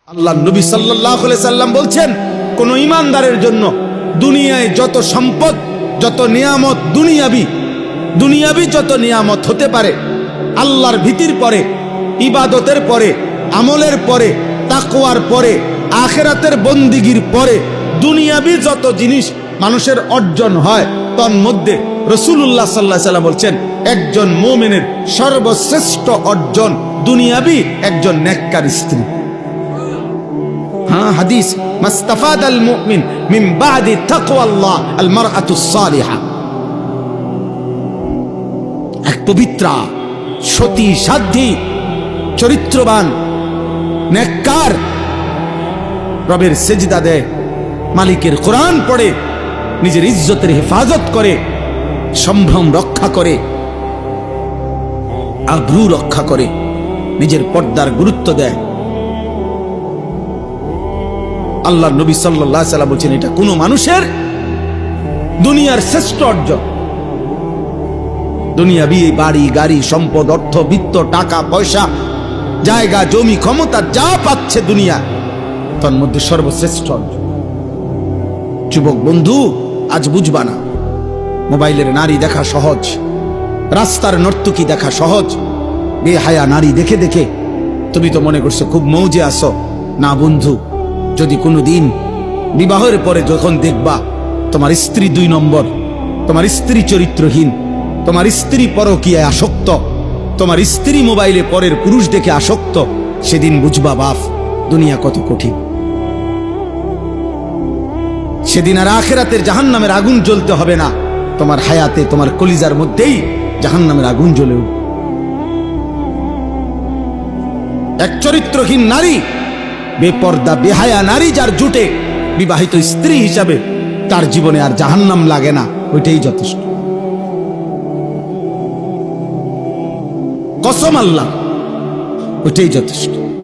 আল্লাহ নবী সাল্লাল্লাহু আলাইহি সাল্লাম বলছেন, কোন ঈমানদারের জন্য দুনিয়ায় যত সম্পদ, যত নিয়ামত, দুনিয়াবি যত নিয়ামত হতে পারে, আল্লাহর ভীতির পরে, ইবাদতের পরে, আমলের পরে, তাকওয়ার পরে, আখিরাতের বন্দিগির পরে দুনিয়াবি যত জিনিস মানুষের অর্জন হয়, তন্মধ্যে রাসূলুল্লাহ সাল্লাল্লাহু আলাইহি সাল্লাম বলছেন, একজন মুমিনের সর্বশ্রেষ্ঠ অর্জন দুনিয়াবি একজন নেককার স্ত্রী। হাদিস, মাস্তাফাদাল মুমিন মিন বাদি তাকওয়াল্লাহ আল মারআতুস সালিহা। এক পবিত্রা, সতী, সাধ্বী, চরিত্রবান, নেককার, রবের সেজদা দেয়, মালিকের কোরআন পড়ে, নিজের ইজ্জতের হেফাজত করে, সম্ভ্রম রক্ষা করে, আব্রু রক্ষা করে, নিজের পর্দার গুরুত্ব দেয়। আল্লাহ নবী সাল্লাল্লাহু আলাইহি সাল্লাম বলেছেন, এটা কোন মানুষের দুনিয়ার শ্রেষ্ঠ অর্জন। দুনিয়াবি বাড়ি, গাড়ি, সম্পদ, অর্থ, বিত্ত, টাকা পয়সা, জায়গা, জমি, ক্ষমতা যা পাচ্ছে দুনিয়া, তার মধ্যে সর্বশ্রেষ্ঠ অর্জন। যুবক বন্ধু, আজ বুঝবা না, মোবাইলের নারী দেখা সহজ, রাস্তার নর্তকী দেখা সহজ, বেহায়া নারী দেখে দেখে তুমি তো মনে করছো খুব মৌজে আসো। না বন্ধু, যদি কোনোদিন বিবাহের পরে যখন দেখবা তোমার স্ত্রী 2 নম্বর, তোমার স্ত্রী চরিত্রহীন, তোমার স্ত্রী পরকীয়ায় আসক্ত, তোমার স্ত্রী মোবাইলে পরের পুরুষ দেখে আসক্ত, সেদিন বুঝবা বাপ, দুনিয়া কত কঠিন। সেদিন আর আখিরাতের জাহান্নামের আগুন জ্বলতে হবে না, তোমার হায়াতে, তোমার কলিজার মধ্যেই জাহান্নামের আগুন জ্বলে উঠবে। এক চরিত্রহীন নারী, বেপর্দা, বেহায়া নারী যার জুটে বিবাহিত স্ত্রী হিসাবে, তার জীবনে আর জাহান্নাম লাগে না, ওইটাই যথেষ্ট। কসম আল্লাহ, ওইটাই যথেষ্ট।